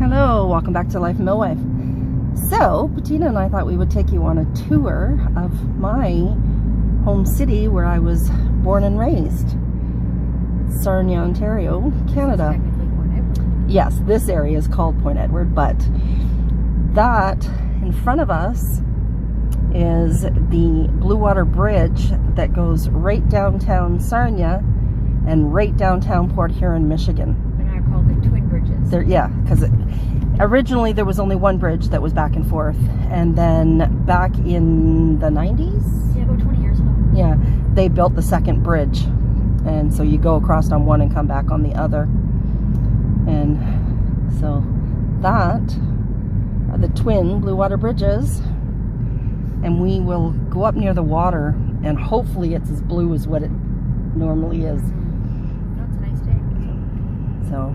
Hello, welcome back to Life in Millway. So, Bettina and I thought we would take you on a tour of my home city where I was born and raised. Sarnia, Ontario, Canada. Yes, this area is called Point Edward, but that in front of us is the Blue Water Bridge that goes right downtown Sarnia and right downtown Port Huron, Michigan. And are called the Twin Bridges. Yeah, because originally there was only one bridge that was back and forth, and then back in the 90s? Yeah, about 20 years ago. Yeah, they built the second bridge, and so you go across on one and come back on the other. And so that are the twin Blue Water Bridges, and we will go up near the water, and hopefully it's as blue as what it normally is. That's a nice day. So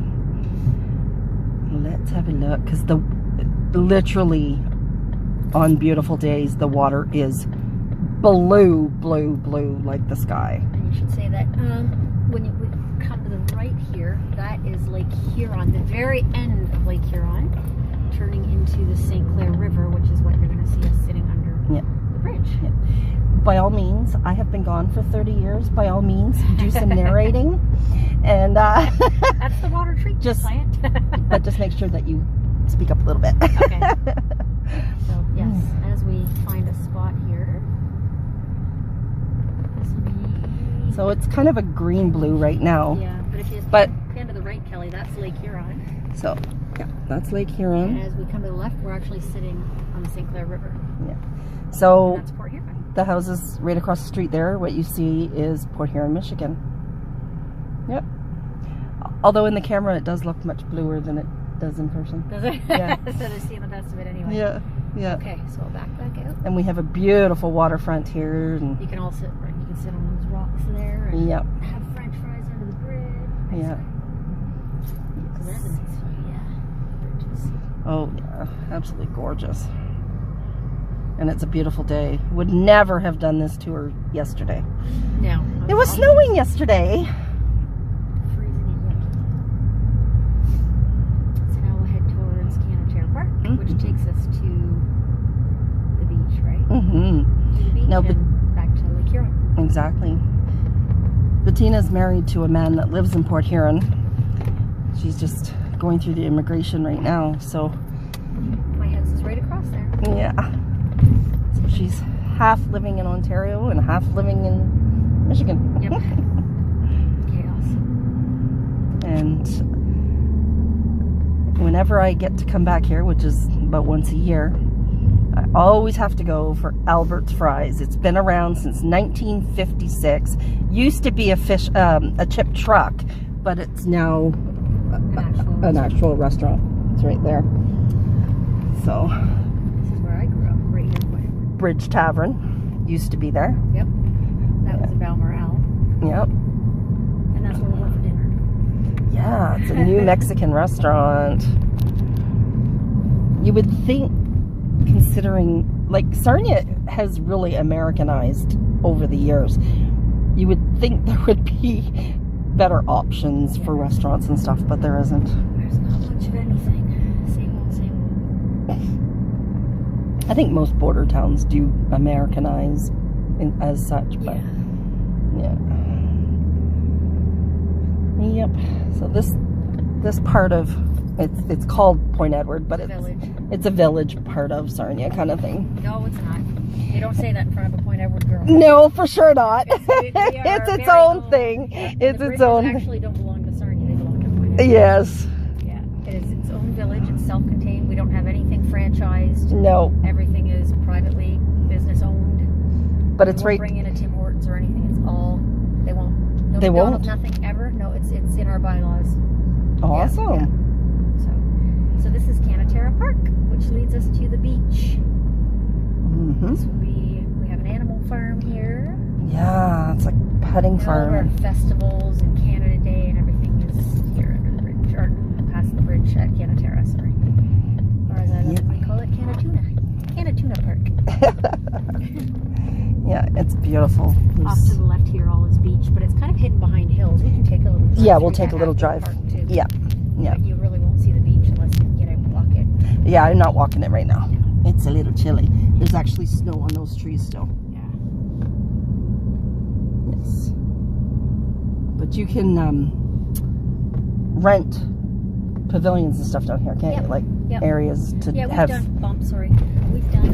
let's have a look, because literally on beautiful days the water is blue like the sky. And you should say that when you come to the right here, that is Lake Huron, the very end of Lake Huron, turning into the St. Clair River, which is what you're going to see us sitting under the bridge. Yeah. By all means, I have been gone for 30 years. By all means, do some narrating, and that's the water treatment plant. But just make sure that you speak up a little bit. Okay. So yes, as we find a spot here. So it's kind of a green-blue right now. Yeah, but if you stand to the right, Kelly, that's Lake Huron. So, yeah, that's Lake Huron. And as we come to the left, we're actually sitting on the St. Clair River. Yeah. So and that's Port Huron. The houses right across the street there, what you see is Port Huron, Michigan. Yep. Although in the camera it does look much bluer than it does in person. Does it? Yeah. So they're seeing the best of it anyway. Yeah. Yeah. Okay, so we'll back out. And we have a beautiful waterfront here, and you can all sit right. You can sit on those rocks there and yep. have French fries under the bridge. Yeah. So there's a nice view, yeah. Bridges. Oh yeah, absolutely gorgeous. And it's a beautiful day. Would never have done this tour yesterday. No. It was snowing yesterday. Freezing and yucky. So now we'll head towards Canatera Park, which takes us to the beach, right? Mm-hmm. To the beach and back to Lake Huron. Exactly. Bettina's married to a man that lives in Port Huron. She's just going through the immigration right now, so. My house is right across there. Yeah. So she's half living in Ontario and half living in Michigan. Yep. Chaos. And whenever I get to come back here, which is about once a year, I always have to go for Albert's Fries. It's been around since 1956. Used to be a chip truck, but it's now an actual restaurant. It's right there. So this is where I grew up, right here. Bridge Tavern used to be there. Yep. That was in Balmoral. Yep. And that's where we went for dinner. Yeah, it's a new Mexican restaurant. You would think, considering, like, Sarnia has really Americanized over the years, you would think there would be better options for restaurants and stuff, but there isn't. There's not much of anything. Same old, same old. I think most border towns do Americanize as such, but yeah. Yep. So this part of it's called Point Edward, but it's a village part of Sarnia kind of thing. No, it's not. You don't say that in front of a Point Edward girl. No, for sure not. It's its own thing. It's its own. Actually, don't belong to Sarnia. They belong to Point Edward. Yes. Yeah, it is its own village. It's self-contained. We don't have anything franchised. No. Everything is privately business owned. But it's right. Bring in a Tim Hortons or anything. It's all they won't. No they McDonald's, won't. Nothing ever. No, it's in our bylaws. Awesome. Yeah. So this is Canatera Park, which leads us to the beach. This will be. We have an animal farm here. Yeah, it's like petting farm. All of our festivals and Canada Day and everything is here under the bridge, or past the bridge at Canatera. Sorry. Or as we call it, Canatuna Park. Yeah, it's beautiful. Off to the left here, all is beach, but it's kind of hidden behind hills. We can take a little drive. Yeah, we'll take a little drive. Yeah. Yeah. But you really won't see the beach unless you get out Yeah, I'm not walking it right now. It's a little chilly. There's actually snow on those trees still. Yeah. Yes. But you can rent pavilions and stuff down here, can't you? Like areas to we've have. done. We've done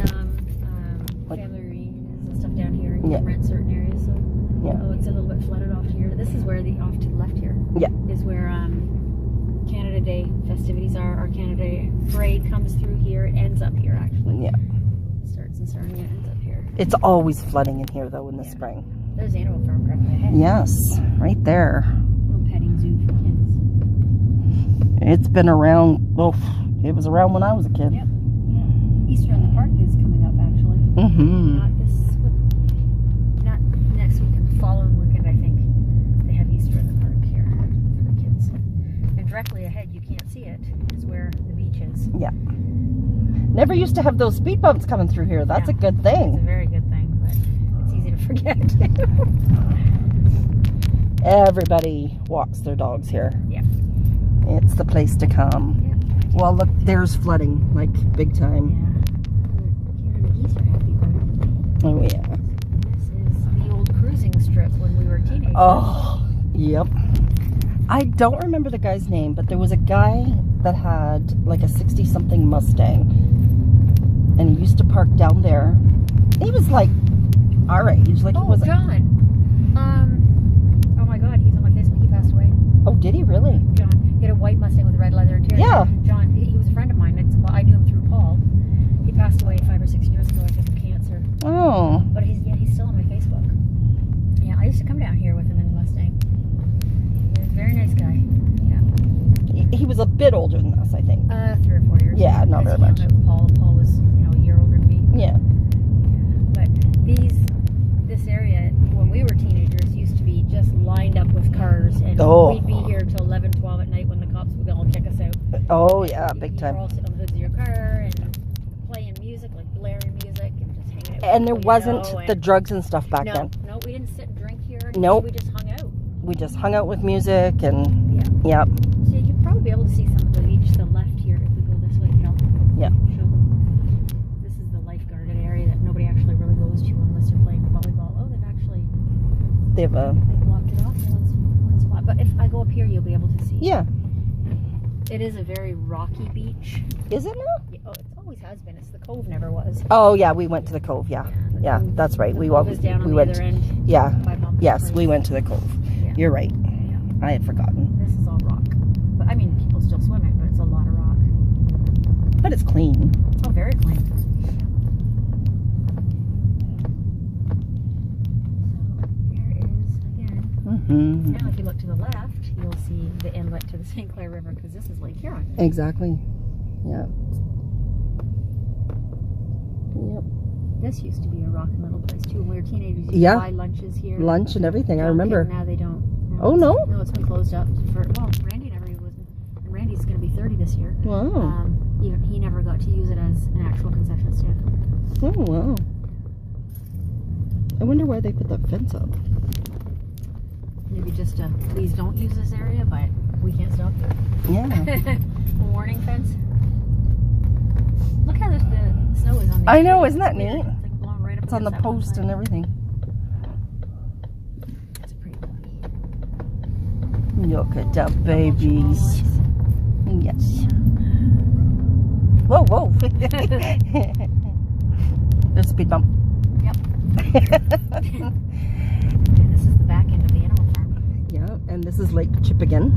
family reunions and stuff down here. You can rent certain areas. So it's a little bit flooded off here. This is where off to the left here. Yeah. Is where Canada Day festivities are. Our Canada Day parade comes through here. It ends up here actually. Yeah. Starts in Sarnia, it ends up here. It's always flooding in here though in the spring. There's Animal Farm right ahead. Yes, right there. Little petting zoo for kids. It's been around. Well, it was around when I was a kid. Yep. Yeah. Easter in the Park is coming up actually. Mm-hmm. Not next weekend, the following weekend I think. They have Easter in the Park here for the kids. And directly ahead, you can't see it, is where the beach is. Yeah. Never used to have those speed bumps coming through here. That's a good It's a thing. very good thing, but it's easy to forget. Everybody walks their dogs here. Yeah. It's the place to come. Yeah. Well, look, there's flooding, like big time. Yeah. Canada geese are happy about it. Oh, yeah. This is the old cruising strip when we were teenagers. Oh, yep. I don't remember the guy's name, but there was a guy that had like a 60-something Mustang. And he used to park down there. He was like our age. Like he was. John. Oh my God, he's on my Facebook. He passed away. Oh, did he really? John. He had a white Mustang with red leather interior. Yeah. John, he was a friend of mine. I knew him through Paul. He passed away 5 or 6 years ago, I think, of cancer. Oh. But he's still on my Facebook. Yeah, I used to come down here with him in the Mustang. He was a very nice guy. Yeah. He was a bit older than us, I think. 3 or 4 years. Yeah, not very much. He hung out with Paul. Paul was, a year older than me. Yeah. But this area, when we were teenagers, used to be just lined up with cars, and we'd be here till 11, 12 at night when the cops would all check us out. Oh yeah, big time. You're all sitting on the hoods of your car and playing music, like blaring music, and just hanging out. And there wasn't the drugs and stuff back then. No, we didn't sit and drink here. Nope. We just hung out. We just hung out with music and Yeah. Yep. So you'd probably be able to see some of the beach to the left here if we go this way. Yeah. Show them. This is the lifeguarded area that nobody actually really goes to unless they're playing volleyball. Oh, they have a. blocked it off in one spot. But if I go up here, you'll be able to see. Yeah. It is a very rocky beach. Is it now? Yeah, it always has been. It's the Cove never was. Oh yeah, we went to the Cove. Yeah. Yeah, that's right. We Cove is down on we the went. other end. Yeah. By Mom's Yes, place. we went to the Cove. Yeah. You're right. Yeah. I had forgotten. This is all rock. But I mean, people still swim it, but it's a lot of rock. But it's clean. Oh, very clean. So here is again. Mm-hmm. Now, if you look to the left, you'll see the inlet to the St. Clair River because this is Lake Huron. Exactly. Yeah. Yep. This used to be a rockin' little place too. When we were teenagers, you Yeah. buy lunches here. Lunch and everything. I remember. Now they don't. Oh, no? No, it's been closed up for. Well, Randy never was. And Randy's going to be 30 this year. Wow. Even he never got to use it as an actual concession stand. Oh wow. I wonder why they put that fence up. Maybe just a please don't use this area, but we can't stop you. Yeah. Warning fence. Look how the snow is on the. I know, isn't that neat? It's like blowing right up. It's on the against that one post side. and everything. It's pretty cool. Look at the babies. Yes. Whoa, whoa. There's a speed bump. Yep. And this is the back end of the animal farm. Yeah, and this is Lake Chipigan.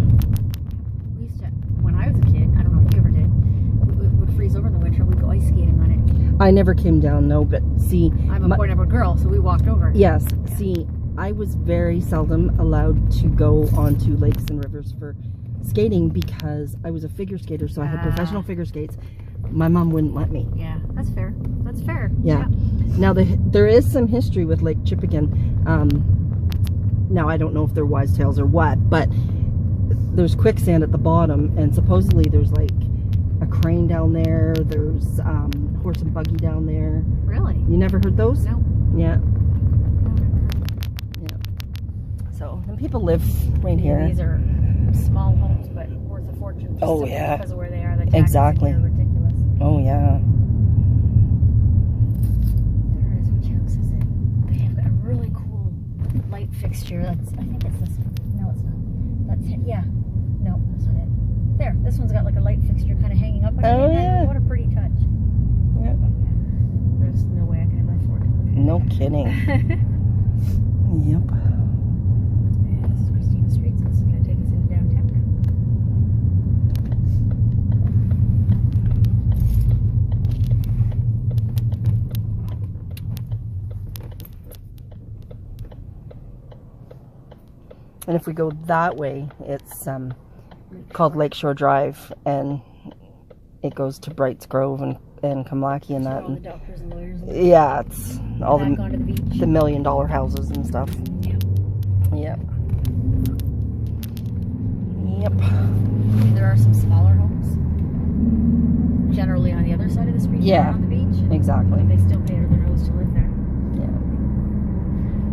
We used to, when I was a kid, I don't know if you ever did, it would freeze over in the winter, we'd go ice skating on it. I never came down, no, but see. I'm a Point Edward girl, so we walked over. Yes, see, I was very seldom allowed to go onto lakes and rivers for skating because I was a figure skater, so I had professional figure skates. My mom wouldn't let me. Yeah, that's fair. That's fair. Yeah. Now there is some history with Lake Chipigan. Now I don't know if they're wise tales or what, but there's quicksand at the bottom, and supposedly there's like a crane down there. There's horse and buggy down there. Really? You never heard those? No. Yeah. Yeah. So and people live right here. These are small homes, but worth a fortune. Oh, yeah. Because of where they are. The taxes Exactly. here are ridiculous. Oh, yeah. There is. Which house is it? They have got a really cool light fixture. I think it's this one. No, it's not. That's it. Yeah. No, that's not it. There. This one's got like a light fixture kind of hanging up. Oh, yeah. What a pretty touch. Yeah. There's no way I could ever afford it. No kidding. Yep. This is Christina Street, so this is going to take us into downtown. And if we go that way, it's called Lakeshore Drive, and it goes to Brights Grove and Kamlaki and that. All the doctors and lawyers. Yeah, it's all Back onto the beach. the $1 million houses and stuff. Yeah. Yep. Yep. There are some smaller homes, generally on the other side of the street, Yeah. on the beach. Exactly. But they still pay to their nose to live there. Yeah.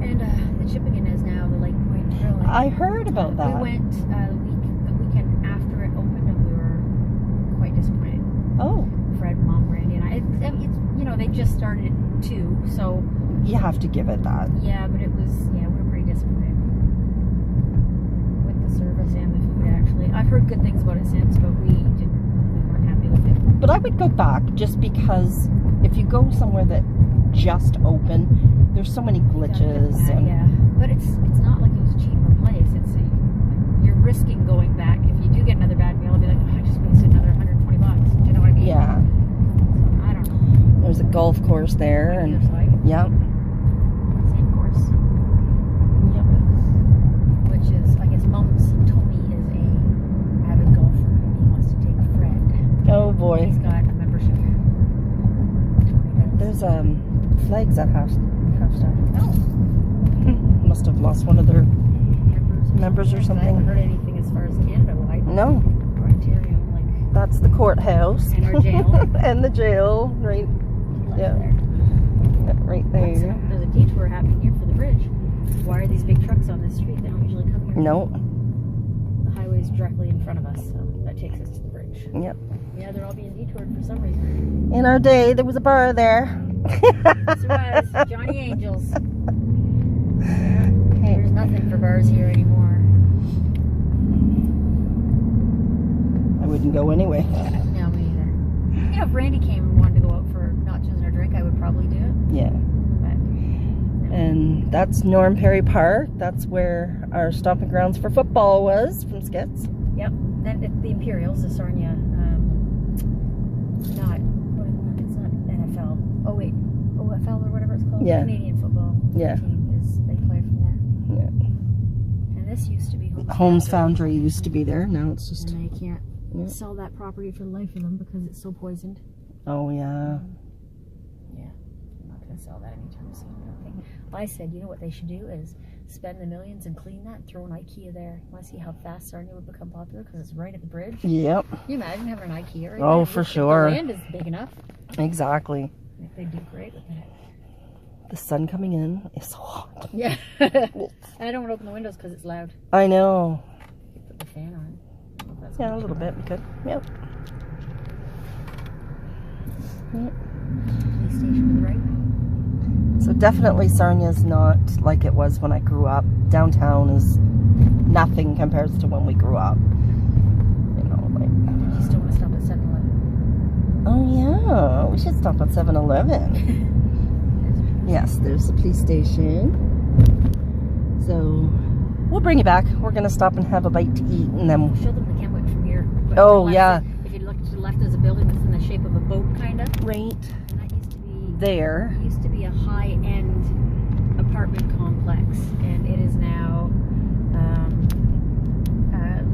And the Chippingen is now the Lake Point Trail. I heard about that. We went the weekend after it opened, and we were quite disappointed. Oh, Fred, Mom, Randy, and I. It's they just started it too, so you have to give it that. yeah. But it was we were pretty disappointed with the service and the food. Actually, I've heard good things about it since, but we weren't happy with it. But I would go back just because if you go somewhere that just opened, there's so many glitches. And Yeah, but it's not like it was a cheaper place. You're risking going back. If you do get another bad meal, I'll be like, oh, I just wasted another $120. Do you know what I mean? yeah, I don't know. there's a golf course there, On and either side, yeah, same course. yep. Which is, I guess, Tony is a avid golfer. He wants to take Fred. Oh boy, He's got a membership. there's flags at half staff. No. Must have lost one of their members or I haven't something. heard anything as far as Canada-wide. No, Or Ontario, like, that's the courthouse and our jail. and the jail, right? left Yeah. there. Right So, there. there's a detour happening here for the bridge. Why are these big trucks on this street? They don't usually come here. No. The highway's directly in front of us, so that takes us to the bridge. Yep. Yeah, they're all being detoured for some reason. In our day, there was a bar there. Yes, there was. Johnny Angels. Yeah. There's nothing for bars here anymore. I wouldn't go anyway. No, me either. You know, if Randy came and wanted to go out for nachos and a drink, I would probably do it. Yeah. But And that's Norm Perry Park. That's where our stomping grounds for football was from Skits. yep. Then the Imperials, the Sarnia, it's not NFL. Oh wait, OFL or whatever it's called. Yeah. Canadian football Yeah. team they play from there. Yeah. And this used to be Holmes Foundry used to be there. Now it's just. And they can't Yeah. sell that property for the life of them because it's so poisoned. Oh yeah. Yeah, I'm not going to sell that anytime soon, I don't think. I said, you know what they should do is spend the millions and clean that and throw an IKEA there. You want to see how fast Sarnia would become popular because it's right at the bridge? Yep. Can you imagine having an IKEA right Oh, there? for If sure. The land is big enough. Exactly. They'd do great with that. The sun coming in is so hot. Yeah. And I don't want to open the windows because it's loud. I know. Put the fan on. I don't know if that's Yeah, a gonna little bit. We could. Yep. Yep. Police station to the right. So definitely Sarnia's not like it was when I grew up. Downtown is nothing compares to when we grew up. You know, like. You still want to stop at 7-Eleven. Oh yeah, we should stop at 7-Eleven. Yes, there's the police station. So we'll bring you back. We're gonna stop and have a bite to eat, and then. Show them the Kenwood from here. But Oh, to the yeah. left, if you look to the left, there's a building that's in the shape of a boat, kind of. Right And that used to be there. It used to be a high-end apartment complex, and it is now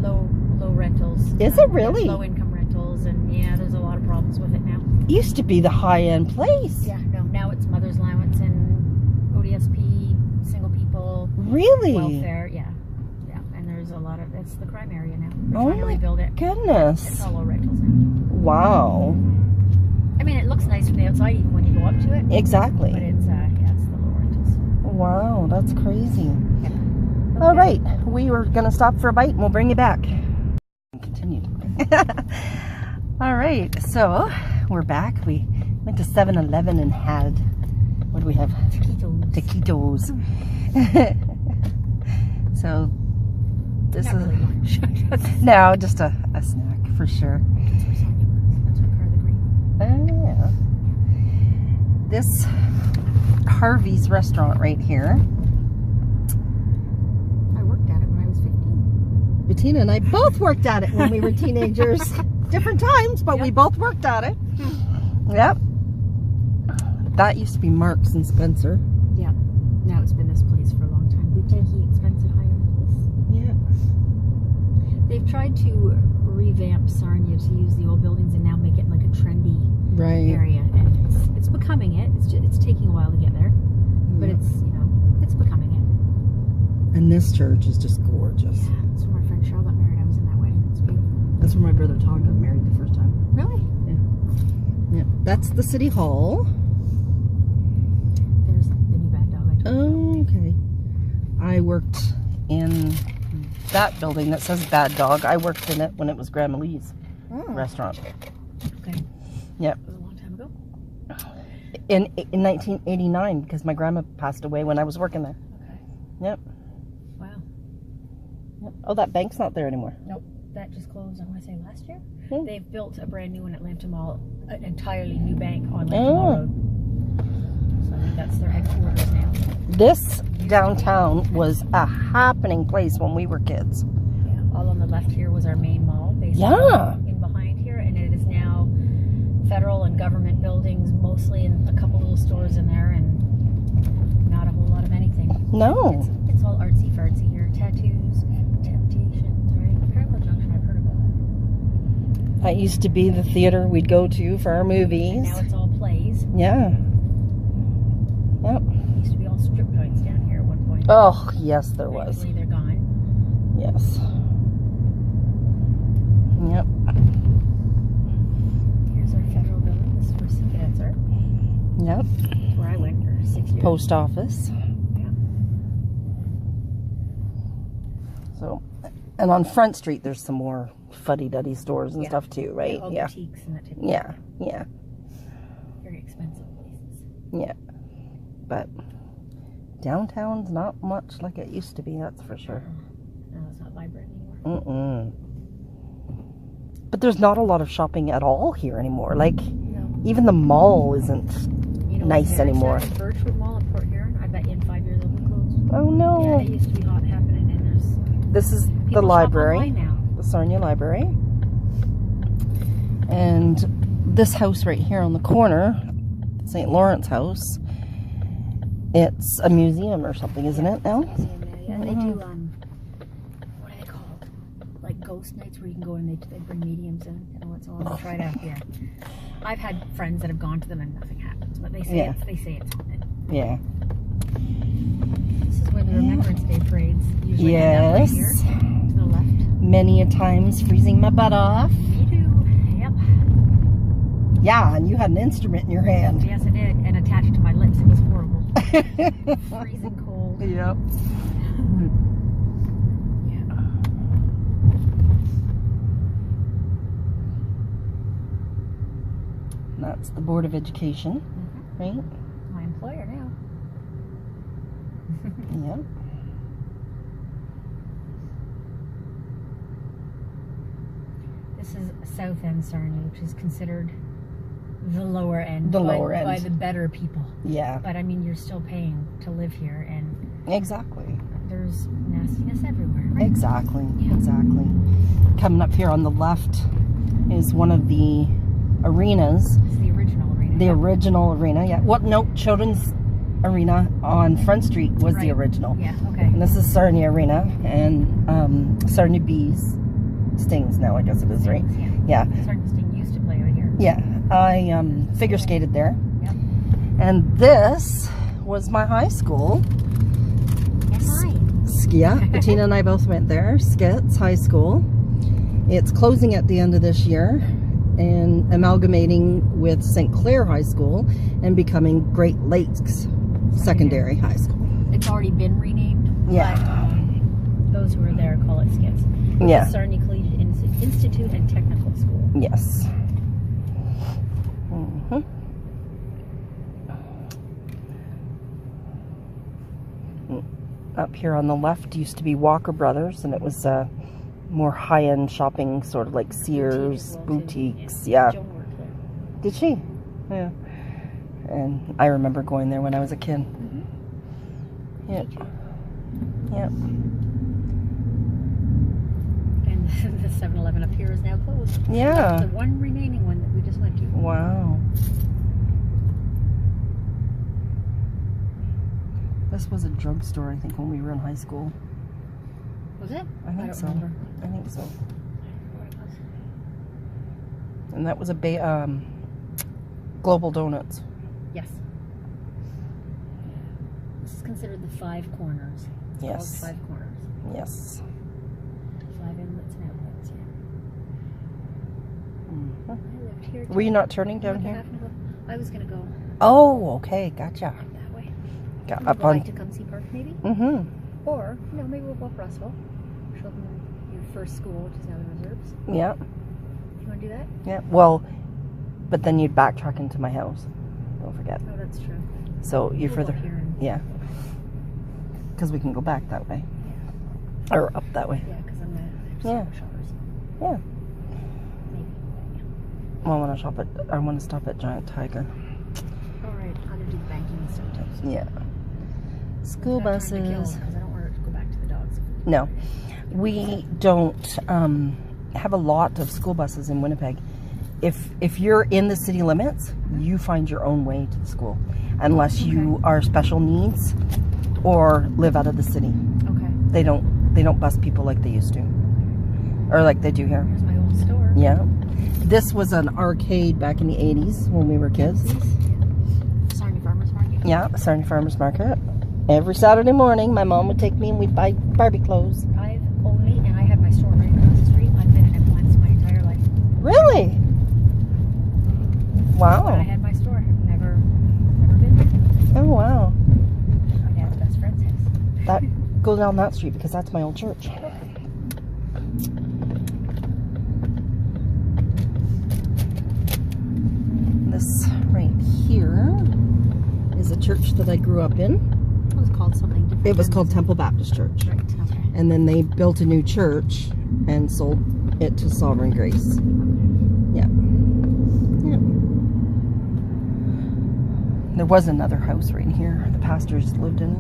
low rentals. Is it really? Low-income rentals, and yeah, there's a lot of problems with it now. Used to be the high-end place. Yeah, no, now it's mother's allowance and ODSP, single people, Really? welfare. Yeah, and there's a lot of it's the crime area now. They're Oh trying to my rebuild it. It's goodness. all low rentals now. Wow. I mean, it looks nice from the outside, even when you go up to it. Exactly. But it's it's the low rentals. Wow, that's crazy. Yeah. All Okay. right, we were gonna stop for a bite and we'll bring you back. Continue. All right, so we're back. We went to 7-Eleven and had, what do we have? Taquitos. So this Not is really lunch. no, just a snack for sure. That's where Sonia lives. That's her car, the green. Yeah. This Harvey's restaurant right here. I worked at it when I was 15. Bettina and I both worked at it when we were teenagers. Different times, but we both worked at it. Yep. That used to be Marks and Spencer. Yeah. Now it's been this place for a long time. Boutique, expensive, high-end place. Yeah. They've tried to revamp Sarnia to use the old buildings and now make it like a trendy area, and it's becoming it. It's taking a while to get there, but it's it's becoming it. And this church is just gorgeous. Yeah, that's where my friend Cheryl got married. I was in that wedding. It's beautiful. That's where my brother Todd got married the first time. Really? Yeah. That's the city hall. There's the new bad dog I told you about. Okay. I worked in that building that says Bad Dog. I worked in it when it was Grandma Lee's restaurant. Okay. Yep. That was a long time ago. In 1989, because my grandma passed away when I was working there. Okay. Yep. Wow. Yep. Oh, that bank's not there anymore. Nope. That just closed, I want to say last year. Hmm. They've built a brand new one at Lambton Mall, an entirely new bank on Lambton Mall Road. So I think that's their headquarters now. This downtown was a happening place when we were kids. Yeah. All on the left here was our main mall, basically. Yeah. In behind here, and it is now federal and government buildings, mostly, and a couple little stores in there, and not a whole lot of anything. No. It's all artsy fartsy here. Tattoos, Temptations, right? Parallel Junction, I've heard about that. That used to be the theater we'd go to for our movies. And now it's all plays. Yeah. Yep. It used to be all strip joints down here at one point. Oh, yes, there was. Thankfully, they're gone. Yes. Yep. Here's our federal building. This is where CCADs are. Yep. That's where I went for 6 years. Post office. Yeah. So, and on Front Street, there's some more fuddy-duddy stores and stuff too, right? All Yeah. boutiques and that type of Yeah. thing. Yeah. Very expensive places. Yeah. But downtown's not much like it used to be, that's for sure. No, it's not vibrant anymore. Mm-mm. But there's not a lot of shopping at all here anymore. Like, No. even the mall isn't nice what's anymore. sad? Birchwood Mall in Port Huron, I bet you in 5 years it'll be closed. Oh no. Yeah, it used to be hot happening, and there's This is people the shop library. online now. The Sarnia Library. And this house right here on the corner, St. Lawrence House, it's a museum or something, isn't it now? Museum there, yeah. They do, what are they called? Like ghost nights where you can go and they bring mediums in. You know, it's all to try it out here. I've had friends that have gone to them and nothing happens, but they say Yeah. they say it's haunted. Yeah. This is where the Remembrance Day parades usually end up right Yes. here, to the left. Many a times freezing my butt off. Me too. Yep. Yeah, and you had an instrument in your hand. Yes, I did, and attached to my lips. It was horrible. Freezing cold. Yep. Yeah. That's the Board of Education, right? My employer now. Yep. This is South End Sarnia, which is considered the lower end. The by, lower end. by the better people. Yeah. But I mean, you're still paying to live here, and Exactly. there's nastiness everywhere. Right? Exactly. Yeah. Exactly. Coming up here on the left is one of the arenas. It's the original arena. The original arena, yeah. What? No, Children's Arena on Front Street was the Right. original. Yeah. Okay. And this is Sarnia Arena, and Sarnia Bees Stings now, I guess it is, right? Yeah. Yeah. Sarnia Sting used to play right here. Yeah. I figure skated there. Yep. And this was my high school. Yeah, Bettina and I both went there. Skits High School. It's closing at the end of this year and amalgamating with St. Clair High School and becoming Great Lakes Secondary High School. It's already been renamed. Yeah. But, those who are there call it Skits. Yeah. Sarnia Collegiate Institute and Technical School. Yes. Mm-hmm. Up here on the left used to be Walker Brothers, and it was more high-end shopping, sort of like Sears, boutiques. Yeah. Joan worked there. Did she? Yeah. And I remember going there when I was a kid. Mm-hmm. Yeah. Yeah. And the 7-Eleven up here is now closed. Yeah. That's the one remaining one that we just went to. Wow. This was a drugstore, I think, when we were in high school. Was it? I think don't so. remember. I think so. I don't know what it was. And that was a Global Donuts. Yes. This is considered the 5 corners. It's Yes. called 5 corners. Yes. 5 inlets and outlets. Mhm. I lived here. Were you not turning down here? I was gonna go Oh, okay, gotcha. that way. Got We'll up go on. back to Tecumseh Park, maybe. Mm-hmm. Or maybe we'll go up Russell. Show them your first school, which is now the reserves. Yeah. You want to do that? Yeah. Well, but then you'd backtrack into my house. Don't forget. Oh, that's true. So you're We'll go further. up here and- Yeah. Because we can go back that way. Or up that way. Yeah, because I'm the Yeah. shoppers. Yeah. Maybe. Well, I want to stop at Giant Tiger. All right, I'm gonna do the banking and stuff too. Yeah. School buses. Because I don't want to go back to the dogs. No. We don't have a lot of school buses in Winnipeg. If you're in the city limits, you find your own way to the school, unless you are special needs or live out of the city. Okay. They don't bus people like they used to, or like they do here. Here's my old store. Yeah. This was an arcade back in the 80s when we were kids. Sarnia Farmers Market. Yeah, Sarnia Farmers Market. Every Saturday morning, my mom would take me and we'd buy Barbie clothes. I've only, and I had my store right across the street. I've been in it once my entire life. Really? When I Wow. had my store, I've never been there. Oh, wow. My dad's best friend's house. That go down that street because that's my old church. This right here is a church that I grew up in. It was called something different. It was called Temple Baptist Church. Right, okay. And then they built a new church and sold it to Sovereign Grace. Yeah. Yeah. There was another house right here. The pastors lived in it.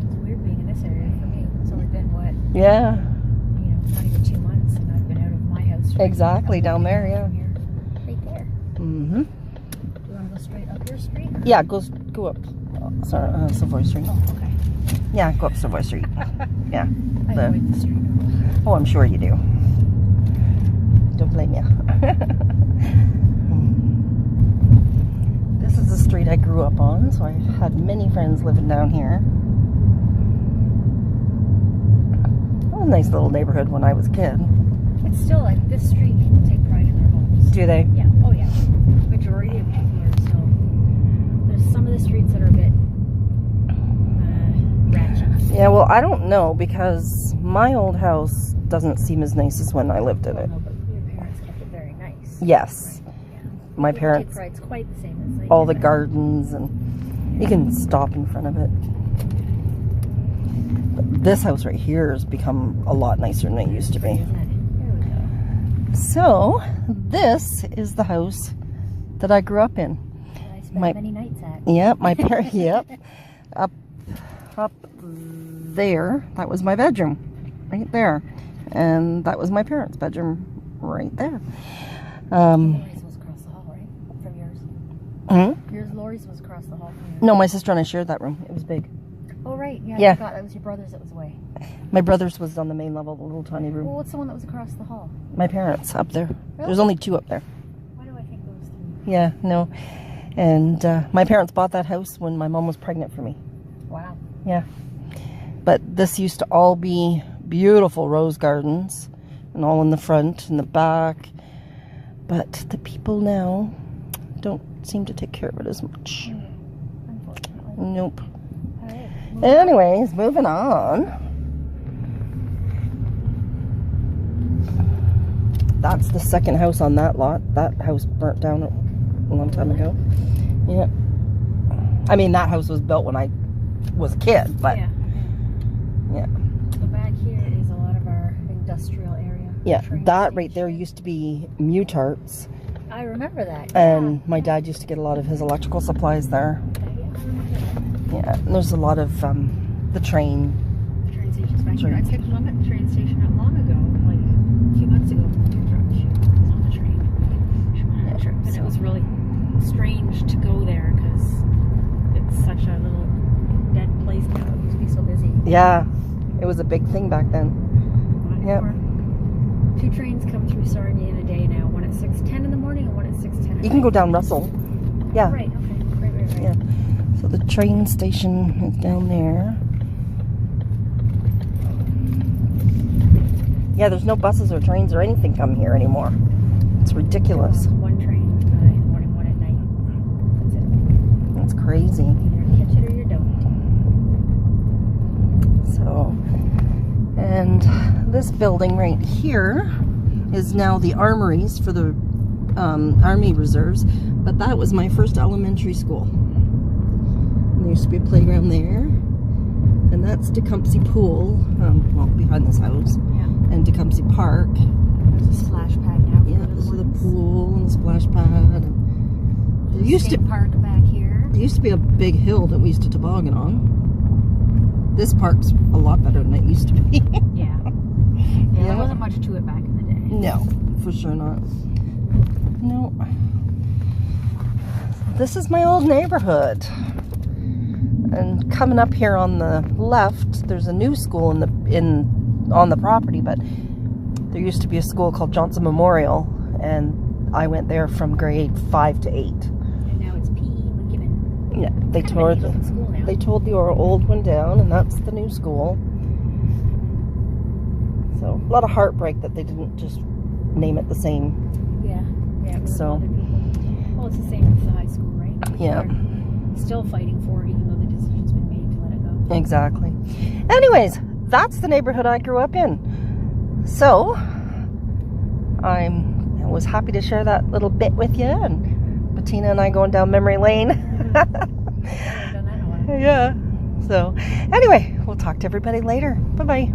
It's weird being in this area for me. It's only been, what, Yeah. not even 2 months, and I've been out of my house. Exactly, down there, yeah. Right there. Mm-hmm. Do you want to go straight up your street? Yeah, go up Savoy Street. Oh, okay. Yeah, go up Savoy Street. Yeah. I avoid the street. Oh, I'm sure you do. Don't blame you. This is the street I grew up on, so I had many friends living down here. It was a nice little neighborhood when I was a kid. It's still like this street, people take pride in their homes. Do they? Yeah, oh yeah. Majority of people are still. There's some of the streets that are a bit ratchet. Yeah, well, I don't know because my old house doesn't seem as nice as when I lived in it. No, but your parents kept it very nice. Yes. Yeah. My People parents, take pride's quite the same as they all did the then. gardens, and you can stop in front of it. But this house right here has become a lot nicer than it used to be. Isn't it? There we go. So, this is the house that I grew up in. That I spent My- many nights at. Yep, my parents, yep. Up there, that was my bedroom, right there. And that was my parents' bedroom, right there. Lori's was across the hall, right? From yours. Hmm? Yours, Lori's was across the hall from yours. No, my sister and I shared that room. It was big. Oh, right. Yeah, Yeah. I forgot. That was your brother's that was away. My brother's was on the main level, the little tiny room. Well, what's the one that was across the hall? My parents up there. Really? There's only 2 up there. Why do I think those three? Yeah, no. And my parents bought that house when my mom was pregnant for me. Wow. Yeah. But this used to all be beautiful rose gardens, and all in the front and the back. But the people now don't seem to take care of it as much. Unfortunately. Nope. All right. Anyways, moving on. That's the second house on that lot. That house burnt down a long time ago. Yeah. I mean, that house was built when I was a kid, but Yeah. yeah. So back here is a lot of our industrial area. Yeah, Train that right station. there used to be Mutarts, I remember that. and my dad used to get a lot of his electrical supplies there. Yeah, I remember that. Yeah, and there's a lot of the train. The train station's back here. I Trains. picked one at the train station not long ago, like a few months ago. She was on the train. She went on a trip, and so- it was really strange to go there because it's such a little dead place now. It used to be so busy. Yeah, it was a big thing back then. Not Yep. anymore. 2 trains come through Sarnia in a day now. One at 6:10 in the morning and one at 6:10 at You can night. go down Russell. Yeah. Right, okay. Right. Yeah. So the train station is down there. Yeah, there's no buses or trains or anything come here anymore. It's ridiculous. One train in the morning, one at night. That's it. It's crazy. You either catch it or you don't. So, and this building right here is now the armories for the Army Reserves, but that was my first elementary school. And there used to be a playground there, and that's Tecumseh Pool, well, behind this house, Yeah. and Tecumseh Park. There's a splash pad now. for Yeah, little this is the ones. pool and the splash pad. And there used to Skate park back here. there used to be a big hill that we used to toboggan on. This park's a lot better than it used to be. Yeah. Yeah. There wasn't much to it back in the day. No, for sure not. No. This is my old neighborhood. And coming up here on the left, there's a new school on the property, but there used to be a school called Johnson Memorial, and I went there from grade 5 to 8. And now it's PE McKibben. Yeah, they Kind of tore a neat looking school now. they tore the old one down, and that's the new school. So a lot of heartbreak that they didn't just name it the same. Yeah. Yeah. It really So- bothered people. Well, it's the same with the high school, right? Yeah. They're still fighting for it, even though the decision's been made to let it go. Exactly. Anyways, that's the neighborhood I grew up in. So I was happy to share that little bit with you, and Bettina and I going down memory lane. I haven't done that in a while. Yeah. So anyway, we'll talk to everybody later. Bye-bye.